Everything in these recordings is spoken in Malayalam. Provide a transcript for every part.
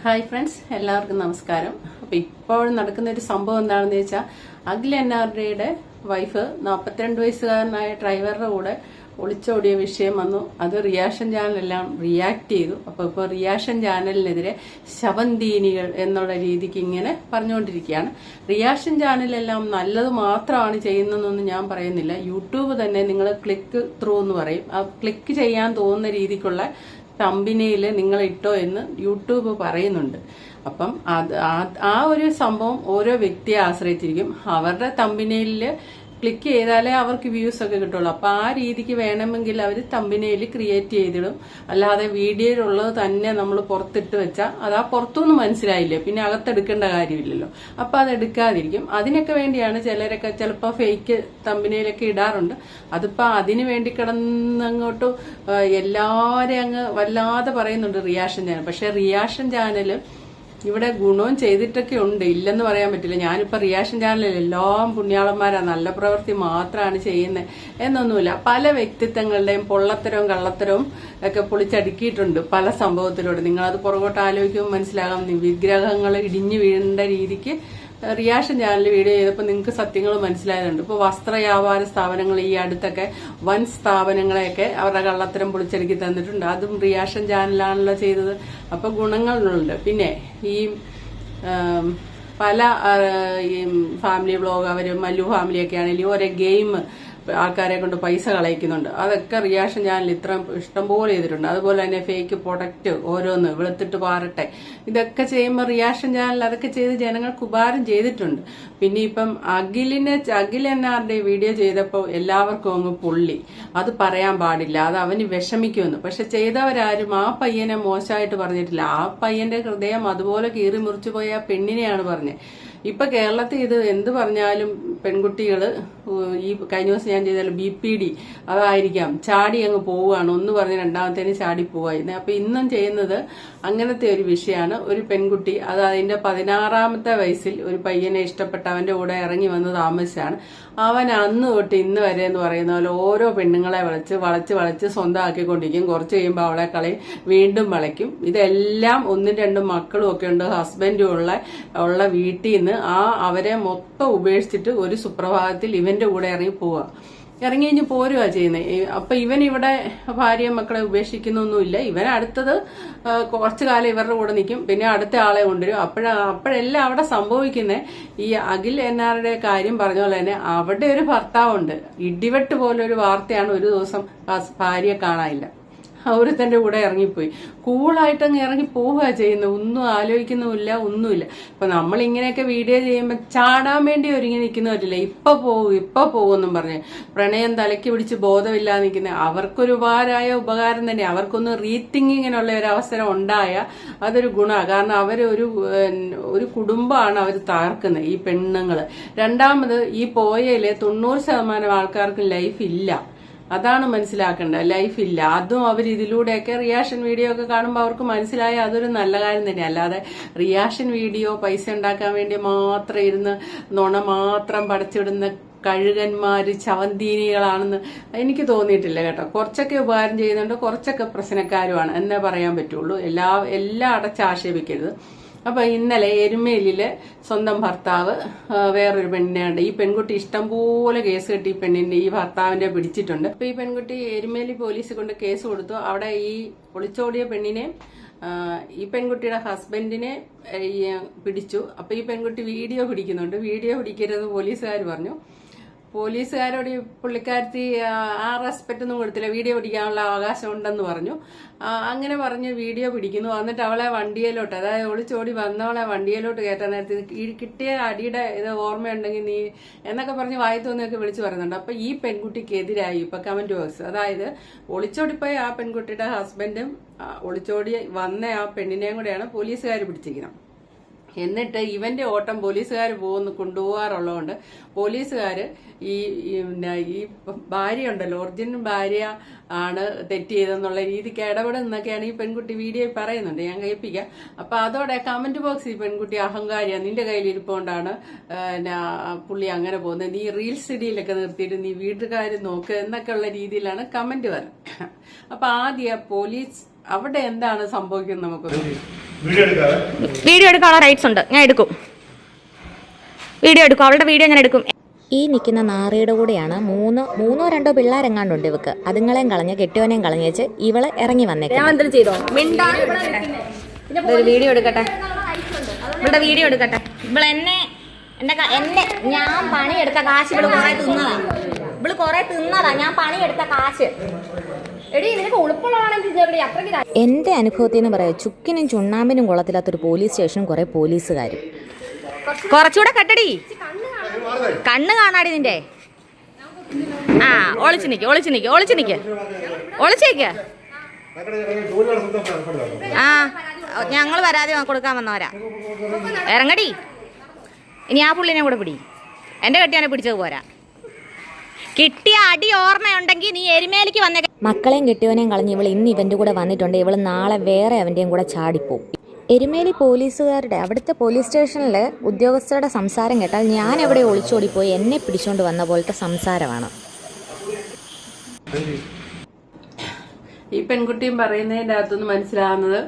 ഹായ് ഫ്രണ്ട്സ്, എല്ലാവർക്കും നമസ്കാരം. അപ്പോൾ ഇപ്പോൾ നടക്കുന്ന ഒരു സംഭവം എന്താണെന്ന് വെച്ചാൽ, അഖിൽ NRDയുടെ വൈഫ് 42 വയസ്സുകാരനായ ഡ്രൈവറുടെ കൂടെ ഒളിച്ചോടിയ വിഷയം വന്നു. അത് റിയാക്ഷൻ ചാനലെല്ലാം റിയാക്ട് ചെയ്തു. അപ്പോൾ ഇപ്പോൾ റിയാക്ഷൻ ചാനലിനെതിരെ ശവന്തീനികൾ എന്നുള്ള രീതിക്ക് ഇങ്ങനെ പറഞ്ഞുകൊണ്ടിരിക്കുകയാണ്. റിയാക്ഷൻ ചാനലെല്ലാം നല്ലത് മാത്രമാണ് ചെയ്യുന്നതെന്നൊന്നും ഞാൻ പറയുന്നില്ല. യൂട്യൂബ് തന്നെ നിങ്ങൾ ക്ലിക്ക് ത്രൂ എന്ന് പറയും. ആ ക്ലിക്ക് ചെയ്യാൻ തോന്നുന്ന രീതിക്കുള്ള തമ്പിനയിൽ നിങ്ങൾ ഇട്ടോ എന്ന് യൂട്യൂബ് പറയുന്നുണ്ട്. അപ്പം ആ ഒരു സംഭവം ഓരോ വ്യക്തിയെ ആശ്രയിച്ചിരിക്കും. അവരുടെ തമ്പിനയില് ക്ലിക്ക് ചെയ്താലേ അവർക്ക് വ്യൂസ് ഒക്കെ കിട്ടുള്ളൂ. അപ്പൊ ആ രീതിക്ക് വേണമെങ്കിൽ അവർ തമ്പിനയിൽ ക്രിയേറ്റ് ചെയ്തിടും. അല്ലാതെ വീഡിയോയിലുള്ളത് തന്നെ നമ്മൾ പുറത്തിട്ട് വെച്ചാൽ അത് ആ പുറത്തുനിന്ന് മനസ്സിലായില്ലേ, പിന്നെ അകത്തെടുക്കേണ്ട കാര്യമില്ലല്ലോ. അപ്പൊ അത് എടുക്കാതിരിക്കും. അതിനൊക്കെ വേണ്ടിയാണ് ചിലരൊക്കെ ചിലപ്പോൾ ഫേക്ക് തമ്പിനയിലൊക്കെ ഇടാറുണ്ട്. അതിപ്പോ അതിനു വേണ്ടി കിടന്നങ്ങോട്ട് എല്ലാവരെയും അങ്ങ് വല്ലാതെ പറയുന്നുണ്ട് റിയാക്ഷൻ ചാനൽ. പക്ഷെ റിയാക്ഷൻ ചാനല് ഇവിടെ ഗുണവും ചെയ്തിട്ടൊക്കെ ഉണ്ട്, ഇല്ലെന്ന് പറയാൻ പറ്റില്ല. ഞാനിപ്പോ റിയാക്ഷൻ ചാനലിൽ എല്ലാം പുണ്യാളന്മാരാ, നല്ല പ്രവൃത്തി മാത്രമാണ് ചെയ്യുന്നത് എന്നൊന്നുമില്ല. പല വ്യക്തിത്വങ്ങളുടെയും പൊള്ളത്തരവും കള്ളത്തരവും ഒക്കെ പൊളിച്ചടുക്കിയിട്ടുണ്ട് പല സംഭവത്തിലൂടെ. നിങ്ങളത് പുറകോട്ട് ആലോചിക്കുമ്പോൾ മനസ്സിലാകാം. വിഗ്രഹങ്ങൾ ഇടിഞ്ഞു വീഴേണ്ട രീതിക്ക് റിയാക്ഷൻ ചാനൽ വീഡിയോ ചെയ്തപ്പോൾ നിങ്ങൾക്ക് സത്യങ്ങൾ മനസ്സിലായതുണ്ട്. ഇപ്പോൾ വസ്ത്ര വ്യാപാര സ്ഥാപനങ്ങൾ ഈ അടുത്തൊക്കെ വൻ സ്ഥാപനങ്ങളെയൊക്കെ അവരുടെ കള്ളത്തരം പൊളിച്ചടുക്കി തന്നിട്ടുണ്ട്. അതും റിയാക്ഷൻ ചാനലാണല്ലോ ചെയ്തത്. അപ്പൊ ഗുണങ്ങളുണ്ട്. പിന്നെ ഈ പല ഈ ഫാമിലി വ്ളോഗ്, അവര് മല്ലു ഫാമിലിയൊക്കെ ആണെങ്കിലും ഓരോ ഗെയിം ആൾക്കാരെ കൊണ്ട് പൈസ കളയിക്കുന്നുണ്ട്. അതൊക്കെ റിയാക്ഷൻ ചാനൽ ഇത്ര ഇഷ്ടംപോലെ ചെയ്തിട്ടുണ്ട്. അതുപോലെ തന്നെ ഫേക്ക് പ്രൊഡക്റ്റ് ഓരോന്ന് വെളുത്തിട്ട് പാറട്ടെ, ഇതൊക്കെ ചെയ്യുമ്പോൾ റിയാക്ഷൻ ചാനൽ അതൊക്കെ ചെയ്ത് ജനങ്ങൾക്ക് ഉപകാരം ചെയ്തിട്ടുണ്ട്. പിന്നെ ഇപ്പം അഖിൽ NRD വീഡിയോ ചെയ്തപ്പോൾ എല്ലാവർക്കും അങ്ങ് പൊള്ളി. അത് പറയാൻ പാടില്ല, അത് അവന് വിഷമിക്കുമെന്ന്. പക്ഷെ ചെയ്തവരാരും ആ പയ്യനെ മോശമായിട്ട് പറഞ്ഞിട്ടില്ല. ആ പയ്യന്റെ ഹൃദയം അതുപോലെ കീറി മുറിച്ചു പോയ ആ പെണ്ണിനെയാണ് പറഞ്ഞത്. ഇപ്പൊ കേരളത്തിൽ ഇത് എന്ത് പറഞ്ഞാലും പെൺകുട്ടികള് ഈ കഴിഞ്ഞ ദിവസം ഞാൻ ചെയ്താൽ BPD അതായിരിക്കാം, ചാടി അങ്ങ് പോവുകയാണ്. ഒന്ന് പറഞ്ഞ് രണ്ടാമത്തേന് ചാടി പോവായിരുന്നു. അപ്പൊ ഇന്നും ചെയ്യുന്നത് അങ്ങനത്തെ ഒരു വിഷയമാണ്. ഒരു പെൺകുട്ടി അത് അതിന്റെ 16ാമത്തെ വയസ്സിൽ ഒരു പയ്യനെ ഇഷ്ടപ്പെട്ട അവന്റെ കൂടെ ഇറങ്ങി വന്ന് താമസിച്ചാണ്. അവൻ അന്ന് തൊട്ട് ഇന്ന് വരെ എന്ന് പറയുന്ന പോലെ ഓരോ പെണ്ണുങ്ങളെ വളച്ച് സ്വന്തമാക്കിക്കൊണ്ടിരിക്കും. കുറച്ച് കഴിയുമ്പോൾ അവളെ കളയും, വീണ്ടും വളയ്ക്കും. ഇതെല്ലാം 1-2 മക്കളും ഒക്കെ ഉണ്ട്, ഹസ്ബൻഡും ഉള്ള വീട്ടിൽ നിന്ന് അവരെ മൊത്തം ഉപേക്ഷിച്ചിട്ട് ഒരു സുപ്രഭാതത്തിൽ ഇവന്റെ കൂടെ ഇറങ്ങി കഴിഞ്ഞ് പോരുക ചെയ്യുന്നത്. അപ്പൊ ഇവൻ ഇവിടെ ഭാര്യയും മക്കളെ ഉപേക്ഷിക്കുന്നൊന്നുമില്ല. ഇവൻ അടുത്തത് കുറച്ചു കാലം ഇവരുടെ കൂടെ നിൽക്കും, പിന്നെ അടുത്ത ആളെ കൊണ്ടുവരും. അപ്പോഴെല്ലാം അവിടെ സംഭവിക്കുന്നത് ഈ അഖിൽ NRD കാര്യം പറഞ്ഞ പോലെ തന്നെ അവിടെ ഒരു ഭർത്താവുണ്ട്. ഇടിവെട്ട് പോലെ ഒരു വാർത്തയാണ്. ഒരു ദിവസം ഭാര്യയെ കാണാനില്ല, ഒരുത്തന്റെ കൂടെ ഇറങ്ങിപ്പോയി. കൂളായിട്ട് അങ്ങ് ഇറങ്ങി പോവുക ചെയ്യുന്നത്, ഒന്നും ആലോചിക്കുന്നുമില്ല, ഒന്നുമില്ല. അപ്പൊ നമ്മൾ ഇങ്ങനെയൊക്കെ വീഡിയോ ചെയ്യുമ്പോൾ ചാടാൻ വേണ്ടി ഒരുങ്ങി നിൽക്കുന്നവരില്ല. ഇപ്പൊ പോകുമെന്നും പറഞ്ഞ് പ്രണയം തലയ്ക്ക് പിടിച്ച് ബോധമില്ലാതെ നിൽക്കുന്ന അവർക്കൊരു ഉപകാരം തന്നെ. അവർക്കൊന്ന് റീതിങ്കിങ്ങിനുള്ള ഒരു അവസരം ഉണ്ടായ അതൊരു ഗുണമാണ്. കാരണം ഒരു കുടുംബമാണ് അവർ തകർക്കുന്നത്, ഈ പെണ്ണുങ്ങള്. രണ്ടാമത് ഈ പോയയില് 90% ആൾക്കാർക്ക് ലൈഫ് ഇല്ല. അതാണ് മനസ്സിലാക്കേണ്ടത്, ലൈഫ് ഇല്ല. അതും അവർ ഇതിലൂടെയൊക്കെ റിയാക്ഷൻ വീഡിയോ ഒക്കെ കാണുമ്പോൾ അവർക്ക് മനസ്സിലായ അതൊരു നല്ല കാര്യം തന്നെ. അല്ലാതെ റിയാക്ഷൻ വീഡിയോ പൈസ ഉണ്ടാക്കാൻ വേണ്ടി മാത്രം ഇരുന്ന് നുണ മാത്രം പടച്ചിടുന്ന കഴുകന്മാര് ചവന്തീനികളാണെന്ന് എനിക്ക് തോന്നിയിട്ടില്ല കേട്ടോ. കുറച്ചൊക്കെ ഉപകാരം ചെയ്യുന്നുണ്ട്, കുറച്ചൊക്കെ പ്രശ്നക്കാരുമാണ് എന്നേ പറയാൻ പറ്റുള്ളൂ. എല്ലാം അടച്ചാക്ഷേപിക്കരുത്. അപ്പൊ ഇന്നലെ എരുമേലിയിലെ സ്വന്തം ഭർത്താവ് വേറൊരു പെണ്ണിനെയുണ്ട്. ഈ പെൺകുട്ടി ഇഷ്ടംപോലെ കേസ് കെട്ടി ഈ ഭർത്താവിന്റെ പിടിച്ചിട്ടുണ്ട്. അപ്പൊ ഈ പെൺകുട്ടി എരുമേലി പോലീസ് കൊണ്ട് കേസ് കൊടുത്തു. അവിടെ ഈ ഒളിച്ചോടിയ പെണ്ണിനെ ഈ പെൺകുട്ടിയുടെ ഹസ്ബൻഡിനെ പിടിച്ചു. അപ്പൊ ഈ പെൺകുട്ടി വീഡിയോ പിടിക്കുന്നുണ്ട്. വീഡിയോ പിടിക്കരുത് പോലീസുകാർ പറഞ്ഞു. പോലീസുകാരോട് പുള്ളിക്കാരത്തി ആ റെസ്പെക്റ്റ് ഒന്നും കൊടുത്തില്ല. വീഡിയോ പിടിക്കാനുള്ള അവകാശം ഉണ്ടെന്ന് പറഞ്ഞു. അങ്ങനെ പറഞ്ഞ് വീഡിയോ പിടിക്കുന്നു. എന്നിട്ട് അവളെ വണ്ടിയിലോട്ട്, അതായത് ഒളിച്ചോടി വന്നവളെ വണ്ടിയിലോട്ട് കയറ്റാൻ നേരത്തെ കിട്ടിയ അടിയുടെ ഇത് ഓർമ്മയുണ്ടെങ്കിൽ നീ എന്നൊക്കെ പറഞ്ഞ് വായത്തോന്നൊക്കെ വിളിച്ചു പറയുന്നുണ്ട്. അപ്പൊ ഈ പെൺകുട്ടിക്കെതിരായി ഇപ്പൊ കമന്റ് ബോക്സ്, അതായത് ഒളിച്ചോടിപ്പോയ ആ പെൺകുട്ടിയുടെ ഹസ്ബൻഡും ഒളിച്ചോടി വന്ന ആ പെണ്ണിനെയും കൂടെയാണ് പോലീസുകാർ പിടിച്ചിരിക്കുന്നത്. എന്നിട്ട് ഇവന്റെ ഓട്ടം പോലീസുകാർ കൊണ്ടുപോകാറുള്ളതുകൊണ്ട് പോലീസുകാര് ഈ ഭാര്യ ഉണ്ടല്ലോ, ഒറിജിനൽ ഭാര്യ ആണ് തെറ്റ് ചെയ്തെന്നുള്ള രീതിക്ക് ഇടപെടുന്നൊക്കെയാണ് ഈ പെൺകുട്ടി വീഡിയോ പറയുന്നുണ്ട്. ഞാൻ കേൾപ്പിക്കാം. അപ്പൊ അതോടെ കമന്റ് ബോക്സ് ഈ പെൺകുട്ടി അഹങ്കാരിയാ, നിന്റെ കയ്യിലിരിപ്പോണ്ടാണ് പുള്ളി അങ്ങനെ പോകുന്നത്, നീ റീൽസ് ഇടിയിലൊക്കെ നിർത്തിയിട്ട് നീ വീട്ടുകാർ നോക്ക് എന്നൊക്കെ ഉള്ള രീതിയിലാണ് കമന്റ് വരുന്നത്. അപ്പൊ ആദ്യം അവിടെ എന്താണ് സംഭവിക്കുന്നത് നമുക്ക് വീഡിയോ എടുക്കാനുള്ള റൈറ്റ്സ് ഉണ്ട്, ഞാൻ എടുക്കും. വീഡിയോ എടുക്കും, അവളുടെ വീഡിയോ ഞാൻ എടുക്കും. ഈ നിൽക്കുന്ന നാറിയുടെ കൂടെയാണ് മൂന്നോ രണ്ടോ പിള്ളേരെങ്ങാണ്ടുണ്ട് ഇവക്ക്. അതുങ്ങളെയും കളഞ്ഞ് കെട്ടിയോനെയും കളഞ്ഞേച്ച് ഇവള് ഇറങ്ങി വന്നേക്കാം. ഞാൻ എന്തെങ്കിലും ചെയ്തോ? ഒരു വീഡിയോ എടുക്കട്ടെ, ഇവളുടെ വീഡിയോ എടുക്കട്ടെ. ഇവളെന്നെ ഞാൻ പണിയെടുത്ത കാശ് ഇവള് കുറെ തിന്നതാ. ഞാൻ പണിയെടുത്ത കാശ്. എന്റെ അനുഭവത്തിൽ നിന്ന് പറയാം, ചുക്കിനും ചുണ്ണാമ്പിനും കൊള്ളത്തില്ലാത്തൊരു പോലീസ് സ്റ്റേഷനും കുറെ പോലീസുകാരും. കുറച്ചുകൂടെ കെട്ടടി, കണ്ണ് കാണാടി നിന്റെ. ആ ഒളിച്ചു നിക്ക്. ആ ഞങ്ങൾ പരാതി കൊടുക്കാൻ വന്നവരാ. ഇറങ്ങടി. ഇനി ആ പുള്ളിനെ കൂടെ പിടി. എന്റെ കെട്ടിയാനെ പിടിച്ചത് പോരാ. കിട്ടിയ അടി ഓർമ്മയുണ്ടെങ്കിൽ നീ എരുമേലിക്ക് വന്നേ. മക്കളെയും കെട്ടിയവനെയും കളഞ്ഞ് ഇവൾ ഇന്ന് ഇവന്റെ കൂടെ വന്നിട്ടുണ്ട്. ഇവള് നാളെ വേറെ അവന്റെയും കൂടെ ചാടിപ്പോവും. എരുമേലി പോലീസുകാരുടെ അവിടുത്തെ പോലീസ് സ്റ്റേഷനിൽ ഉദ്യോഗസ്ഥരുടെ സംസാരം കേട്ടാൽ ഞാൻ എവിടെ ഒളിച്ചോടിപ്പോയി എന്നെ പിടിച്ചോണ്ട് വന്ന പോലത്തെ സംസാരമാണ്. ഈ പെൺകുട്ടിയും പറയുന്നതിൻ്റെ അകത്തുനിന്ന് മനസ്സിലാകുന്നത്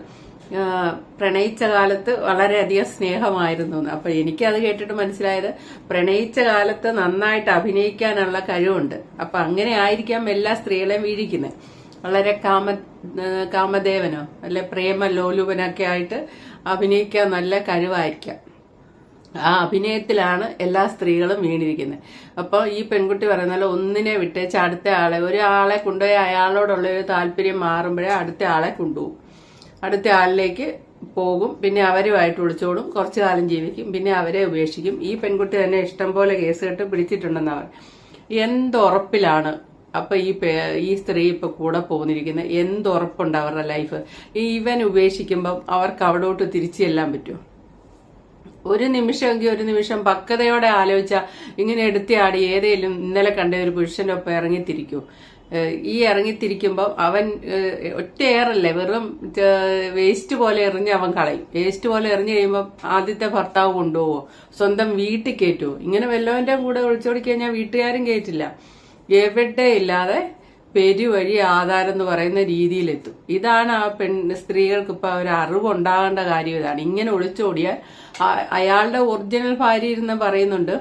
പ്രണയിച്ച കാലത്ത് വളരെയധികം സ്നേഹമായിരുന്നു. അപ്പൊ എനിക്കത് കേട്ടിട്ട് മനസ്സിലായത് പ്രണയിച്ച കാലത്ത് നന്നായിട്ട് അഭിനയിക്കാനുള്ള കഴിവുണ്ട്. അപ്പൊ അങ്ങനെ ആയിരിക്കാം എല്ലാ സ്ത്രീകളെയും വീഴിക്കുന്നത്. വളരെ കാമദേവനോ അല്ലെ പ്രേമലോലുപനൊക്കെ ആയിട്ട് അഭിനയിക്കാൻ നല്ല കഴിവായിരിക്കാം. ആ അഭിനയത്തിലാണ് എല്ലാ സ്ത്രീകളും വീണിരിക്കുന്നത്. അപ്പോൾ ഈ പെൺകുട്ടി പറയുന്ന ഒന്നിനെ വിട്ടേച്ച് അടുത്ത ആളെ, ഒരാളെ കൊണ്ടുപോയി അയാളോടുള്ള ഒരു താല്പര്യം മാറുമ്പോഴേ അടുത്ത ആളെ കൊണ്ടുപോകും, അടുത്ത ആളിലേക്ക് പോകും, പിന്നെ അവരുമായിട്ട് ഒളിച്ചോടും, കുറച്ചു കാലം ജീവിക്കും, പിന്നെ അവരെ ഉപേക്ഷിക്കും. ഈ പെൺകുട്ടി തന്നെ ഇഷ്ടം പോലെ കേസ് കേട്ട് പിടിച്ചിട്ടുണ്ടെന്നവർ. എന്തുറപ്പിലാണ് അപ്പൊ ഈ സ്ത്രീ ഇപ്പൊ കൂടെ പോന്നിരിക്കുന്നത്? എന്തുറപ്പുണ്ട് അവരുടെ ലൈഫ്? ഇവൻ ഉപേക്ഷിക്കുമ്പം അവർക്ക് അവിടോട്ട് തിരിച്ചു ചെല്ലാൻ പറ്റുമോ? ഒരു നിമിഷം പക്വതയോടെ ആലോചിച്ച ഇങ്ങനെ എടുത്തിയാടി ഏതേലും ഇന്നലെ കണ്ട ഒരു പുരുഷന്റെ ഒപ്പം ഇറങ്ങിത്തിരിക്കൂ. ഈ ഇറങ്ങിത്തിരിക്കുമ്പോൾ അവൻ ഒറ്റ ഏറല്ലേ, വെറും വേസ്റ്റ് പോലെ എറിഞ്ഞ് അവൻ കളയും. വേസ്റ്റ് പോലെ എറിഞ്ഞു കഴിയുമ്പോൾ ആദ്യത്തെ ഭർത്താവ് കൊണ്ടുപോവോ? സ്വന്തം വീട്ടിൽ കയറ്റുമോ? ഇങ്ങനെ വല്ലവന്റെ കൂടെ ഒളിച്ചോടി കഴിഞ്ഞാൽ വീട്ടുകാരും കയറ്റില്ല. എവിടെ ഇല്ലാതെ പെരുവഴി ആധാരം എന്ന് പറയുന്ന രീതിയിലെത്തും. ഇതാണ് ആ സ്ത്രീകൾക്ക് ഇപ്പൊ ഒരു അറിവുണ്ടാകേണ്ട കാര്യം. ഇതാണ്. ഇങ്ങനെ ഒളിച്ചോടിയാൽ അയാളുടെ ഒറിജിനൽ ഭാര്യ ഇരുന്ന് പറയുന്നുണ്ട്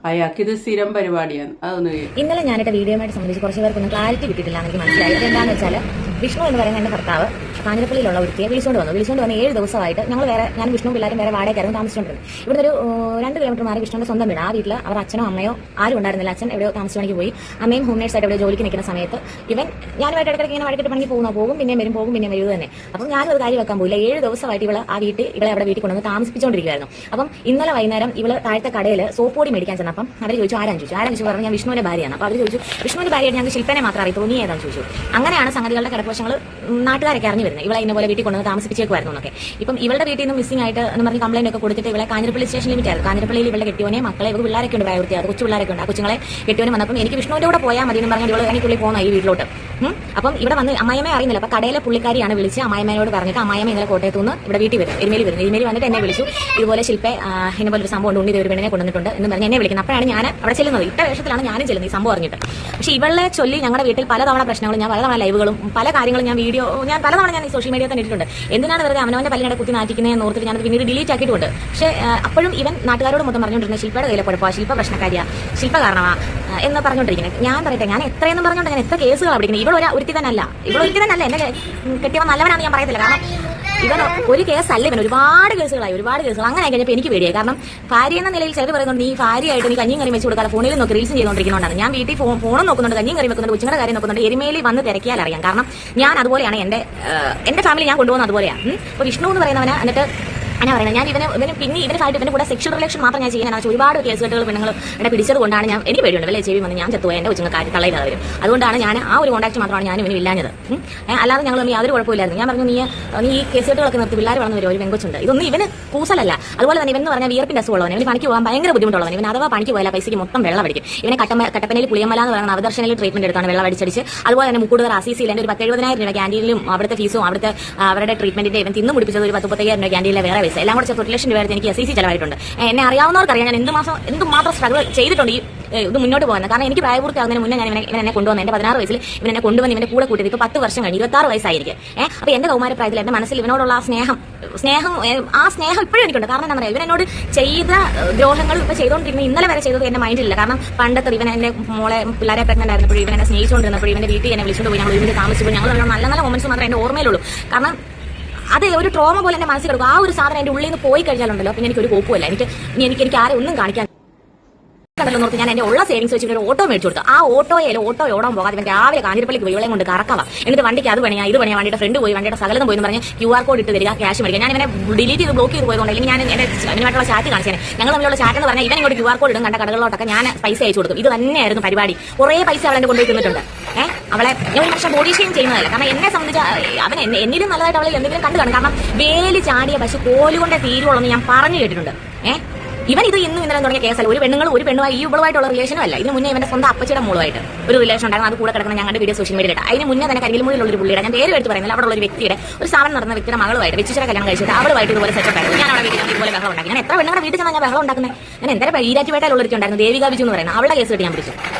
അയാൾക്ക് ഇത് സ്ഥിരം പരിപാടിയാണ്. അതൊന്ന് ഇന്നലെ ഞാനിട്ട് വീഡിയോയുമായിട്ട് സംബന്ധിച്ച് കുറച്ച് പേർക്കൊന്നും ക്ലാരിറ്റി കിട്ടിയിട്ടില്ല എനിക്ക് മനസ്സിലായി. എന്താണെന്ന് വെച്ചാൽ വിഷ്ണു എന്ന് പറയുന്ന എന്റെ ഭർത്താവ് കാഞ്ഞിരപ്പള്ളിയിലുള്ള ഒരുത്തിയെ വിളിച്ചുകൊണ്ട് വന്ന് 7 ദിവസമായിട്ട് ഞാൻ വിഷ്ണു പിള്ളേരും വേറെ വാടകയ്ക്കായിരുന്നു താമസിച്ചുകൊണ്ടിരുന്നത്. ഇവിടെ ഒരു 2 കിലോമീറ്റർ മാറി വിഷ്ണുവിന്റെ സ്വന്തം വീട്. ആ വീട്ടിൽ അവർ അച്ഛനോ അമ്മയോ ആരും ഉണ്ടായിരുന്നില്ല. അച്ഛൻ എവിടെയോ താമസിച്ചു പോയി. അമ്മയും ഹോം നേഴ്സായിട്ട് എവിടെ ജോലിക്ക് നിൽക്കുന്ന സമയത്ത് ഞാനുമായിട്ട് ഇടയ്ക്കിടയ്ക്ക് ഇങ്ങനെ വഴക്കിട്ട് പണിക്ക് പോകും, പിന്നെ വരും തന്നെ. അപ്പം ഞാനും ഒരു കാര്യം വെക്കാൻ പോയില്ല. 7 ദിവസമായിട്ട് ഇവളെ അവിടെ വീട്ടിൽ കൊണ്ടുവന്ന് താമസിപ്പിച്ചുകൊണ്ടിരിക്കുകയായിരുന്നു. അപ്പം ഇന്നലെ വൈകുന്നേരം ഇവള് താഴത്തെ കടയിൽ സോപ്പ് പൊടി മേടിക്കാൻ ചെന്നപ്പം അവർ ചോദിച്ചു ആരാൻ ചോദിച്ചു പറഞ്ഞു ഞാൻ വിഷ്ണുവിന്റെ ഭാര്യയാണ്. അപ്പോൾ അവർ ചോദിച്ചു വിഷ്ണുവിന്റെ ഭാര്യയായിട്ട് ഞങ്ങൾക്ക് ശില്പനെ മാത്രം അറിയത്തുള്ളൂ, നീ ഏതാണെന്ന് ചോദിച്ചു. അങ്ങനെയാണ് സംഗതികളുടെ കിടക്കവശങ്ങൾ നാട്ടുകാരൊക്കെ അറിഞ്ഞു വരുന്നത്. ഇവളെ ഇന്നപോലെ വീട്ടിൽ കൊണ്ടുവന്ന് താമസിപ്പിച്ചേക്കുമായിരുന്നു എന്നൊക്കെ. ഇപ്പം ഇവളുടെ വീട്ടിൽ നിന്ന് മിസ്സിംഗ് ആയിട്ട് എന്ന് പറഞ്ഞ് കംപ്ലൈന്റ് ഒക്കെ കൊടുത്തിട്ട് ഇവളെ കാഞ്ഞിരപ്പള്ളി സ്റ്റേഷൻ ലിമിറ്റായിരുന്നു. കാഞ്ഞിരപ്പള്ളിയിൽ ഇവളുടെ കെട്ടിയോനെ മക്കളെ ഇവർക്ക് പിള്ളേരൊക്കെ ഉണ്ട്, പ്രായവൃത്തിയാണ്, കൊച്ചു പിള്ളേരൊക്കെ ഉണ്ട്. ആ കൊച്ചുങ്ങളെ കെട്ടിയോനെ വന്നപ്പം എനിക്ക് വിഷ്ണുവിന്റെ കൂടെ പോയാൽ മതി എന്ന് പറഞ്ഞാൽ ഇവള് എനിക്കുള്ളിൽ പോകുന്ന ഈ വീട്ടിലോട്ട്. അപ്പം ഇവിടെ വന്ന് അമ്മായിയമ്മയെ അറിയുന്നില്ല. അപ്പൊ കടയിലെ പുള്ളിക്കാരിയാണ് വിളിച്ച് അമ്മായിമ്മയോട് പറഞ്ഞിട്ട് അമ്മായിയമ്മ ഇന്നലെ കോട്ടയത്ത് നിന്ന് ഇവിടെ വീട്ടിൽ വരും, എരുമേലി വന്നിട്ട് എന്നെ വിളിച്ചു. ഇതുപോലെ ശില്പ എന്നെ പോലെ ഒരു സംഭവം ഉണ്ട്, ഒരു പെണ്ണിനെ കൊണ്ടുവന്നിട്ടുണ്ട് എന്ന് പറഞ്ഞ് എന്നെ വിളിക്കുന്നത്. അപ്പോഴാണ് ഞാൻ അവിടെ ചെല്ലുന്നത്. ഇട്ട വേഷത്തിലാണ് ഞാനും ചെല്ലുന്നത് ഈ സംഭവം അറിഞ്ഞിട്ട്. പക്ഷെ ഇവളെ ചൊല്ലി ഞങ്ങളുടെ വീട്ടിൽ പലതവണ പ്രശ്നങ്ങളും ഞാൻ പലതവണ ലൈവുകളും പല കാര്യങ്ങളും ഞാൻ പലതവണ ഞാൻ ഈ സോഷ്യൽ മീഡിയ തന്നെ ഇട്ടിട്ടുണ്ട്. എന്തിനാണ് വെറുതെ അവനവന്റെ പല്ലിനെ കുത്തി നാട്ടിക്കുന്നതെന്ന് ഓർത്തിട്ട് ഞാനത് പിന്നീട് ഡിലീറ്റ് ആക്കിയിട്ടുണ്ട്. പക്ഷേ അപ്പോഴും ഇവൻ നാട്ടുകാരോട് മൊത്തം പറഞ്ഞുകൊണ്ടിരുന്നത് ശില്പയുടെ കയ്യിലെ കുഴപ്പമാണ്, ശില്പ പ്രശ്നക്കാരിയാ, ശില്പ കാരണമാ എന്ന് പറഞ്ഞുകൊണ്ടിരിക്കുന്നത്. ഞാൻ പറയട്ടെ, ഞാൻ എത്രയെന്നും പറഞ്ഞുകൊണ്ട് ഞാൻ എത്ര കേസുകൾ പിടിക്കുന്നത്. ഇവൾ ഒരിക്കൽ തന്നെ അല്ല എന്നെ കെട്ടിയവൻ നല്ലവനാണെന്ന് ഞാൻ പറയത്തില്ല. കാരണം ഇവൻ ഒരു കേസല്ല, ഇവൻ ഒരുപാട് കേസുകൾ. അങ്ങനെ കഴിഞ്ഞപ്പോൾ എനിക്ക് പേടിയായി. കാരണം ഭാര്യ എന്ന നിലയിൽ ചിലർ പറയുന്നുണ്ട് നീ ഭാര്യയായിട്ട് നീ കഞ്ഞിയും കറി വെച്ച് കൊടുക്കാതെ ഫോണിൽ നോക്കി റീൽസും ചെയ്തുകൊണ്ടിരിക്കുന്നതാണ്. ഞാൻ വീട്ടിൽ ഫോണും നോക്കുന്നുണ്ട്, കഞ്ഞിയും കറി വെക്കുന്നുണ്ട്, കൊച്ചുങ്ങളുടെ കാര്യം നോക്കുന്നുണ്ട്. എരുമേലി വന്ന് തിരക്കിയാൽ അറിയാം. കാരണം ഞാൻ അതുപോലെയാണ്, എന്റെ ഫാമിലി ഞാൻ കൊണ്ടുപോകുന്ന അതുപോലെയാണ്. ഇപ്പൊ വിഷ്ണു എന്ന് പറയുന്നവന് എന്നിട്ട് അങ്ങനെ പറയുന്നത് ഞാൻ ഇവനായിട്ട് കൂടെ സെക്ഷൽ റിലേഷൻ മാത്രം ഞാൻ ചെയ്യാനാണ്. ഒരുപാട് കേസുകെട്ടുകൾ പെണ്ണുങ്ങൾ എന്നെ പിടിച്ചത് കൊണ്ടാണ് എനിക്ക് പേടിയുണ്ട് വല്ലേ ചെവി വന്ന് ഞാൻ ചത്തുപോയി എന്റെ കൊച്ചുങ്ങൾ കാര്യം തള്ളയില്ലാതെ വരും. അതുകൊണ്ടാണ് ഞാൻ ആ ഒരു കോൺടാക്ട് മാത്രമാണ് ഞാൻ ഇവന് ഇല്ലാഞ്ഞത്. അല്ലാതെ ഞങ്ങൾ യാതൊരു കുഴപ്പമില്ലായിരുന്നു. ഞാൻ പറഞ്ഞു നീ ഈ കേസുകെട്ടുകളൊക്കെ നിർത്തി പിള്ളേർ വളർന്നു വരും, ഒരു പെങ്കൊച്ചുണ്ട്, ഇതൊന്നും ഇവന് കൂസലല്ല. അതുപോലെ തന്നെ ഇവൻ പറഞ്ഞാൽ വിയർപ്പിന്റെ അസുഖമുള്ളവൻ, ഇവന് പണിക്ക് പോകാൻ ഭയങ്കര ബുദ്ധിമുട്ടുള്ളവൻ. ഇവൻ അഥവാ പണിക്ക് പോയാൽ പൈസയ്ക്ക് മൊത്തം വെള്ളം അടിക്കും. ഇവനെ കട്ടപ്പനയിൽ പുളിയമ്മല എന്ന് പറയുന്ന അവദർശനയിൽ ട്രീറ്റ്മെന്റ് എടുത്താണ് വെള്ളം അടിച്ചടിച്ച്. അതുപോലെ തന്നെ മുക്കൂടുതർ അസീസിൽ എൻ്റെ ഒരു 70,000 രൂപ ക്യാൻറ്റീനിലും അവിടുത്തെ ഫീസും അവരുടെ ട്രീറ്റ്മെന്റിന്റെ ഇവൻ തിന്നു മുടിപ്പിച്ചത് ഒരു 35,000 രൂപ ക്യാൻറ്റീനിലെ വേറെ പൈസ എല്ലാം കൂടെ 1 ലക്ഷം രൂപ എനിക്ക് SEC ചെലവായിട്ടുണ്ട്. എന്നെ അറിയാവുന്നവർക്കറിയാം ഞാൻ എന്തുമാത്രം സ്ട്രഗിൾ ചെയ്തിട്ടുണ്ട് ഈ ഇത് മുന്നോട്ട് പോകുന്നത്. കാരണം എനിക്ക് പ്രായപൂർത്തിയാകുന്നതിന് മുന്നേ ഞാൻ ഇവനെ കൊണ്ടുവന്നു. എന്റെ 16 വയസ്സിൽ ഇവനെ കൊണ്ടുവന്ന് ഇവന്റെ കൂടെ കൂട്ടിയത് ഇപ്പൊ 10 വർഷം കഴിഞ്ഞ് 26 വയസ്സായിരിക്കും. അപ്പൊ എന്റെ കൗമാര പ്രായത്തിൽ എന്റെ മനസ്സിൽ ഇവനോടുള്ള ആ സ്നേഹം ഇപ്പോഴും എനിക്കുണ്ട്. കാരണം എന്താ പറയുക, ഇവൻ എന്നോട് ചെയ്ത ദ്രോഹങ്ങൾ ഇപ്പൊ ചെയ്തുകൊണ്ടിരിക്കുന്നത് ഇന്നലെ വരെ ചെയ്തത് എന്റെ മൈൻഡിലില്ല. കാരണം പണ്ടത്തെ ഇവൻ എന്റെ മോളെ പിള്ളേരെ പ്രഗ്നന്റ് ആയിരുന്നപ്പോഴും ഇവൻ എന്നെ സ്നേഹിച്ചുകൊണ്ടിരുന്നപ്പോഴും ഇവന്റെ വീട്ടിൽ എന്നെ വിളിച്ചുകൊണ്ട് പോയി ഞങ്ങൾ ഒരുമിച്ച് താമസിച്ചപ്പോൾ ഞങ്ങൾ നല്ല നല്ല മൊമെന്റ്സ് മാത്രമേ എന്റെ ഓർമ്മയിലുള്ളൂ. കാരണം അത് ഒരു ട്രോമ പോലെ എന്റെ മനസ്സിൽ കിടക്കും. ആ ഒരു സാധനം എന്റെ ഉള്ളിൽ നിന്ന് പോയി കഴിഞ്ഞാലുണ്ടല്ലോ പിന്നെ എനിക്കൊരു കോപ്പുമല്ല. എനിക്ക് ആരെ ഒന്നും കാണിക്കാൻ നോക്കി ഞാൻ എന്റെ ഉള്ള സേവിങ്സ് വെച്ചിട്ട് ഒരു ഓട്ടോ മേടിച്ചു കൊടുത്തു. ആ ഓട്ടോ ഓടാൻ പോകാതെ ഇവൻ രാവിലെ കാഞ്ഞിരപ്പള്ളിക്ക് പോയി ഇവളെ കൊണ്ട് കറക്കാവാ. എന്നിട്ട് വണ്ടിക്ക് അത് പണിയാ ഇത് പണിയാ, വണ്ടിയുടെ ഫ്രണ്ട് പോയി വണ്ടിയുടെ സകലം പോയി എന്ന് പറഞ്ഞ് QR കോഡ് ഇട്ട് തരിക, ക്യാഷ് മേടിക്കുക. ഞാൻ ഇവനെ ഡിലീറ്റ് ചെയ്ത് ബ്ലോക്ക് ചെയ്ത് പോയതുകൊണ്ട് അല്ലെങ്കിൽ ഞാൻ എന്റെ അതിനായിട്ടുള്ള ചാറ്റ് കാണിച്ചേ. ഞങ്ങൾ തമ്മിലുള്ള ചാറ്റ് എന്ന് പറഞ്ഞാൽ ഇവൻ ഇങ്ങോട്ട് QR കോഡ് ഇടും കണ്ട കടകളിലോട്ടൊക്കെ ഞാൻ പൈസ അയച്ചു കൊടുക്കും. ഇത് തന്നെയായിരുന്നു പരിപാടി. കുറേ പൈസ അവളെ കൊണ്ടുപോയി തിന്നിട്ടുണ്ട്. അവളെ ഞാൻ ഒരു പക്ഷേ ബോഡി ഷെയിം ചെയ്യുന്നതല്ല. കാരണം എന്നെ സംബന്ധിച്ച് അവൻ എന്നിലും നല്ലതായിട്ട് അവളെ എന്തെങ്കിലും കണ്ടു കാണും. കാരണം വേലി ചാടിയ പശു കോലുകൊണ്ടേ തീരുവോളെന്ന് ഞാൻ പറഞ്ഞു കേട്ടിട്ടുണ്ട്. ഇവൻ ഇത് ഇന്നും ഇന്നലെ തുടങ്ങിയ കേസല്ല. ഒരു പെണ്ണുമായി ഈ ഇവളുമായിട്ടുള്ള റിലേഷനും അല്ല. ഇതിന് മുന്നേ ഇവന്റെ സ്വന്തം അപ്പച്ചിയുടെ മോളുമായിട്ട് ഒരു റിലേഷൻ ഉണ്ടായിരുന്നു. അത് കൂടെ കിടക്കുന്ന ഞങ്ങളുടെ വീഡിയോ സോഷ്യൽ മീഡിയയിൽ. അതിന് മുന്നേ തന്നെ കരികിൽമൂടിയുള്ള ഒരു പുള്ളിയുടെ, ഞാൻ പേര് എടുത്ത് പറയുന്നില്ല, അവിടെ ഉള്ള ഒരു വ്യക്തിയുടെ ഒരു സ്ഥാപനം നടന്ന വ്യക്തിയുടെ മകളുമായിട്ട് വെച്ചിട്ട് കല്യാണം കഴിച്ചിട്ട് അവളുമായിട്ട് ഇതുപോലെ സെറ്റപ്പ് ആയിരുന്നു. ഞാൻ അവിടെ വീട്ടിൽ ഇതുപോലെ ബഹളം ഉണ്ടാക്കി. ഞാൻ എത്ര പെണ്ണുങ്ങളുടെ വീട്ടിൽ ചെന്നാൽ ഞാൻ ബഹളം ഉണ്ടാക്കുന്നത്. ഞാൻ എന്തായാലും ഈരാറ്റുപേട്ടയിലുള്ളൊരുത്തുണ്ടായിരുന്നു ദേവിക ബിജു എന്ന് പറയുന്നത്. അവളുടെ കേസ് കിട്ടി ഞാൻ പിടിച്ചു.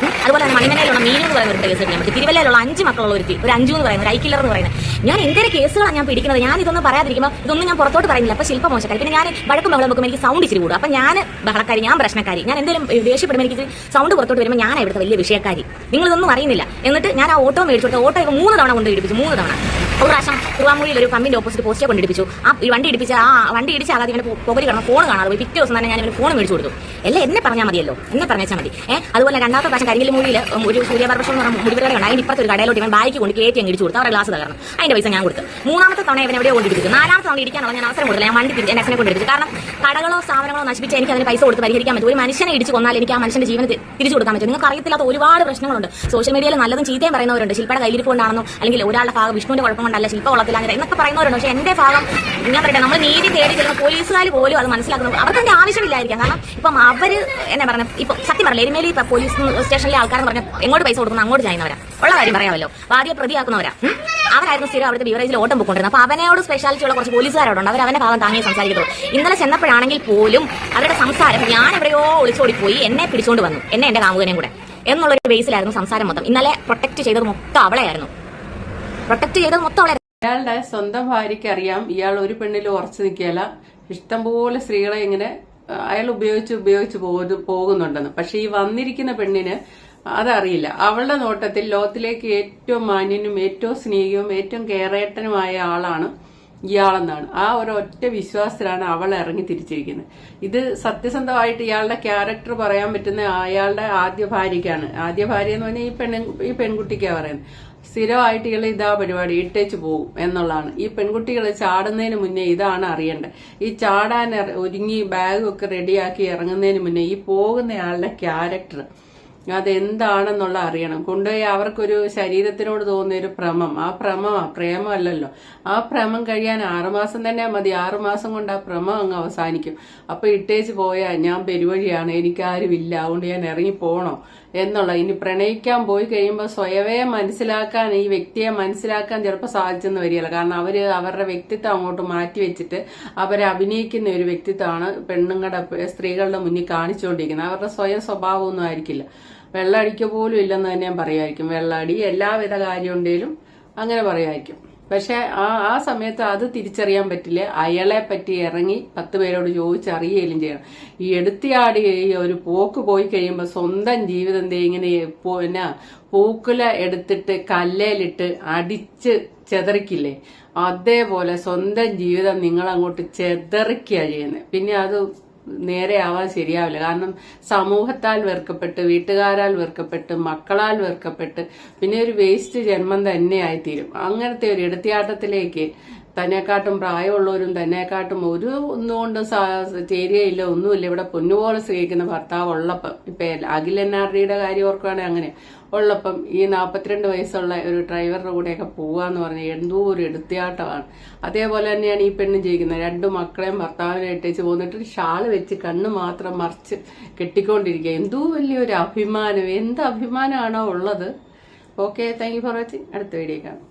അതുപോലെ തന്നെ മണിമനയിലുള്ള മീനു എന്ന് പറയുന്ന ഒരു കേസ് കിട്ടി ഞാൻ പിടിച്ചു. തിരുവല്ലയിലുള്ള 5 മക്കളുള്ള ഒരു 5 എന്ന് പറയുന്നത്, ഐക്കില്ലർ എന്ന് പറയുന്നത്. ഞാൻ എന്തൊരു കേസുകളാണ് ഞാൻ പിടിക്കുന്നത്. ഞാൻ ഇതൊന്നും പറയാതിരിക്കുമ്പോൾ ഇതൊന്നും ഞാൻ പുറത്തോട്ട് പറയുന്നില്ല. അപ്പൊ ശില്പ മോശക്കാരി. പിന്നെ ഞാൻ വഴക്കും ബഹളം വെക്കുമ്പോൾ എനിക്ക് സൗണ്ട് ഇച്ചിരി കൂടും. അപ്പൊ ഞാൻ ബഹളക്കാരി, ഞാൻ പ്രശ്നക്കാരി. ഞാൻ എന്തെങ്കിലും ദേഷ്യപ്പെടുമ്പോൾ എനിക്ക് സൗണ്ട് പുറത്തോട്ട് വരുമ്പോൾ ഞാൻ ഇവിടുത്തെ വലിയ വിഷയക്കാരി. നിങ്ങളിതൊന്നും അറിയുന്നില്ല. എന്നിട്ട് ഞാൻ ആ ഓട്ടോ മേടിച്ചു കൊടുത്ത ഓട്ടോ 3 തവണ കൊണ്ട് ഇടിപ്പിച്ചു. 3 തവണ. ഒരു പ്രാവശ്യം കുറുവാമൂഴിയിൽ ഒരു പമ്പിന്റെ ഓപ്പോസിറ്റ് പോസ്റ്റേ കൊണ്ട് ഇടിപ്പിച്ചു. ആ വണ്ടി ഇടിച്ചാകാതെ ഇവന് പുകരി കിടന്ന ഫോൺ കാണാതെ പോയി. പിറ്റേ ദിവസം തന്നെ ഞാൻ ഇവന് ഫോൺ മേടിച്ചു കൊടുത്തു. എല്ലാം എന്നെ പറഞ്ഞാൽ മതിയല്ലോ, എന്നെ പറഞ്ഞാൽ മതി. അതുപോലെ രണ്ടാമത്തെ പ്രാവശ്യം കരികിൽമൂഴിയിൽ ഒരു സൂര്യപ്രകാശം എന്ന് പറഞ്ഞ മുടിപുര കട അതിന് ഇപ്പുറത്തെ ഒരു കടയിലോട്ട് ഇവൻ ബായിക്ക് കൊണ്ട് കയറ്റി അങ്ങ് ഇടിച്ചു കൊടുത്തു. അവരുടെ ഗ്ലാസ് തകർന്നു. അതിന്റെ പൈസ ഞാൻ കൊടുത്തു. 3ാമത്തെ തവണ ഇവൻ എവിടെയോ കൊണ്ടിരിപ്പിച്ചു. 4ാമത്തെ തവണ ഇടിക്കാനുള്ള ഞാൻ അവസരം കൊടുത്തില്ല. ഞാൻ വണ്ടി എന്നെ കൊണ്ട് ഇടിപ്പിച്ചു. കാരണം കടകളോ സ്ഥാപനങ്ങളോ നശിപ്പിച്ച് എനിക്ക് അതിന് പൈസ കൊടുത്ത് പരിഹരിക്കാൻ പറ്റും. ഒരു മനുഷ്യനെ ഇടിച്ച് കൊന്നാൽ എനിക്ക് ആ മനുഷ്യന്റെ ജീവന് തിരിച്ചു കൊടുക്കാൻ പറ്റും. നിങ്ങൾക്ക് അറിയത്തില്ലാത്ത ഒരുപാട് പ്രശ്നങ്ങളുണ്ട്. സോഷ്യൽ മീഡിയയിൽ നല്ലതും ചീത്തയും പറയുന്നവരുണ്ട്. ശില്പയുടെ കയ്യിരിക്കൊണ്ടാണെന്നോ അല്ലെങ്കിൽ ഒരാളുടെ ഭാഗം വിഷ്ണുവിന്റെ കുഴപ്പം കൊണ്ടല്ല ശില്പ കൊള്ളത്തില്ല എന്നൊക്കെ പറയുന്നവരുണ്ട്. പക്ഷേ എന്റെ ഭാഗം ഞാൻ പറയട്ടെ, നമ്മൾ നീതി തേടി ചെല്ലുന്ന പോലീസുകാർ പോലും അത് മനസ്സിലാക്കുന്നു. അവർക്ക് അതിന്റെ ആവശ്യമില്ലായിരിക്കാം. കാരണം ഇപ്പം അവര് എന്നെ പറഞ്ഞു, ഇപ്പൊ സത്യം പറയില്ല, എരുമേലി പോലീസ് സ്റ്റേഷനിലെ ആൾക്കാരെന്ന് പറഞ്ഞാൽ എങ്ങോട്ട് പൈസ കൊടുക്കുന്ന അങ്ങോട്ട് ചെയ്യുന്നവരാ. ഉള്ള കാര്യം പറയാമല്ലോ. ആദ്യം പ്രതിയാക്കുന്നവരാ. അവരായിരുന്നു സ്ഥിരം അവിടുത്തെ ബിവറേജിൽ ഓട്ടം പോയിക്കൊണ്ടിരുന്നത്. അപ്പൊ അവനോട് സ്പെഷ്യാലിറ്റി ഉള്ള കുറച്ച് പോലീസുകാരോടുണ്ട്. അവന്റെ ഭാഗം താങ്ങി സംസാരിക്കത്തുള്ളൂ. ഇന്നലെ ചെന്നപ്പോഴാണെങ്കിൽ പോലും അവരുടെ സംസാരം ഞാൻ എവിടെയോ ഒളിച്ചോടിപ്പോയി എന്നെ പിടിച്ചുകൊണ്ട് വന്നു, എന്റെ കാമുകനെയും കൂടെ എന്നുള്ളൊരു ബേസിലായിരുന്നു സംസാരം മൊത്തം. ഇന്നലെ പ്രൊട്ടക്ട് ചെയ്തത് മൊത്തം അവളെയായിരുന്നു. അയാളുടെ സ്വന്തം ഭാര്യയ്ക്ക് അറിയാം ഇയാൾ ഒരു പെണ്ണിൽ ഉറച്ചു നിൽക്കുകയല്ല. ഇഷ്ടംപോലെ സ്ത്രീകളെ ഇങ്ങനെ അയാൾ ഉപയോഗിച്ച് പോകുന്നുണ്ടെന്ന്. പക്ഷെ ഈ വന്നിരിക്കുന്ന പെണ്ണിന് അതറിയില്ല. അവളുടെ നോട്ടത്തിൽ ലോകത്തിലേക്ക് ഏറ്റവും മാന്യനും ഏറ്റവും സ്നേഹിയും ഏറ്റവും കെയറേട്ടനുമായ ആളാണ് ഇയാളെന്നാണ്. ആ ഒരൊറ്റ വിശ്വാസത്തിലാണ് അവൾ ഇറങ്ങി തിരിച്ചിരിക്കുന്നത്. ഇത് സത്യസന്ധമായിട്ട് ഇയാളുടെ ക്യാരക്ടർ പറയാൻ പറ്റുന്ന അയാളുടെ ആദ്യ ഭാര്യയ്ക്കാണ്. ആദ്യ ഭാര്യ എന്ന് പറഞ്ഞാൽ ഈ പെൺകുട്ടിക്കാണ് പറയുന്നത്. സ്ഥിരമായിട്ട് ഇയാൾ ഇതാ പരിപാടി ഇട്ടേച്ച് പോകും എന്നുള്ളതാണ്. ഈ പെൺകുട്ടികൾ ചാടുന്നതിന് മുന്നേ ഇതാണ് അറിയേണ്ടത്. ഈ ചാടാൻ ഒരുങ്ങി ബാഗൊക്കെ റെഡിയാക്കി ഇറങ്ങുന്നതിന് മുന്നേ ഈ പോകുന്നയാളുടെ ക്യാരക്ടർ അതെന്താണെന്നുള്ള അറിയണം. കൊണ്ടുപോയി അവർക്കൊരു ശരീരത്തിനോട് തോന്നിയ ഒരു ഭ്രമം, ആ പ്രേമമല്ലല്ലോ. ആ ഭ്രമം കഴിയാൻ 6 മാസം തന്നെ മതി. 6 മാസം കൊണ്ട് ആ ഭ്രമം അങ്ങ് അവസാനിക്കും. അപ്പൊ ഇട്ടേച്ച് പോയാൽ ഞാൻ പെരുവഴിയാണ്, എനിക്കാരുമില്ല, അതുകൊണ്ട് ഞാൻ ഇറങ്ങി പോണോ എന്നുള്ള. ഇനി പ്രണയിക്കാൻ പോയി കഴിയുമ്പോൾ സ്വയവേ മനസ്സിലാക്കാൻ, ഈ വ്യക്തിയെ മനസ്സിലാക്കാൻ ചിലപ്പോൾ സാധിച്ചെന്ന് വരികയില്ല. കാരണം അവരുടെ വ്യക്തിത്വം അങ്ങോട്ട് മാറ്റി വെച്ചിട്ട് അവരെ അഭിനയിക്കുന്ന ഒരു വ്യക്തിത്വമാണ് സ്ത്രീകളുടെ മുന്നിൽ കാണിച്ചുകൊണ്ടിരിക്കുന്നത്. അവരുടെ സ്വയം സ്വഭാവമൊന്നും ആയിരിക്കില്ല. വെള്ളമടിക്കുക പോലും ഇല്ലെന്ന് തന്നെ ഞാൻ പറയുമായിരിക്കും. വെള്ളമടി എല്ലാവിധ കാര്യമുണ്ടെങ്കിലും അങ്ങനെ പറയുമായിരിക്കും. പക്ഷെ ആ സമയത്ത് അത് തിരിച്ചറിയാൻ പറ്റില്ല. അയാളെ പറ്റി ഇറങ്ങി 10 പേരോട് ചോദിച്ചറിയുകയും ചെയ്യണം. ഈ എടുത്തിയാടി ഒരു പോക്ക് പോയി കഴിയുമ്പോൾ സ്വന്തം ജീവിതം ഇങ്ങനെ പൂക്കുല എടുത്തിട്ട് കല്ലേലിട്ട് അടിച്ച് ചെതറിക്കില്ലേ, അതേപോലെ സ്വന്തം ജീവിതം നിങ്ങൾ അങ്ങോട്ട് ചെതറിക്കുക ചെയ്യുന്നത്. പിന്നെ അത് നേരെ ആവാൻ ശരിയാവില്ല. കാരണം സമൂഹത്താൽ വെറുക്കപ്പെട്ട്, വീട്ടുകാരാൽ വെറുക്കപ്പെട്ട്, മക്കളാൽ വെറുക്കപ്പെട്ട് പിന്നെ ഒരു വേസ്റ്റ് ജന്മം തന്നെയായിത്തീരും. അങ്ങനത്തെ ഒരു എടുത്തിയാട്ടത്തിലേക്ക് തന്നെക്കാട്ടും പ്രായമുള്ളവരും തന്നെക്കാട്ടും ഒന്നുകൊണ്ടും ചേരുകയില്ല, ഒന്നുമില്ല. ഇവിടെ പൊന്നുപോലെ സ്നേഹിക്കുന്ന ഭർത്താവ് ഉള്ളപ്പം, ഇപ്പൊ അഖിൽ NRDയുടെ കാര്യം ഓർക്കുകയാണെങ്കിൽ അങ്ങനെ ഉള്ളപ്പം ഈ 42 വയസ്സുള്ള ഒരു ഡ്രൈവറുടെ കൂടെയൊക്കെ പോവാന്ന് പറഞ്ഞാൽ എന്തോ ഒരു എടുത്തിയാട്ടമാണ്. അതേപോലെ തന്നെയാണ് ഈ പെണ്ണും ചെയ്യുന്നത്. 2 മക്കളെയും ഭർത്താവിനെ ഇട്ടേച്ച് പോന്നിട്ട് ഷാള് വെച്ച് കണ്ണ് മാത്രം മറിച്ച് കെട്ടിക്കൊണ്ടിരിക്കുക. എന്തോ വലിയൊരു അഭിമാനം, എന്ത് അഭിമാനമാണോ ഉള്ളത്. Okay, thank you for watching. അടുത്ത വീഡിയോ കാണാം.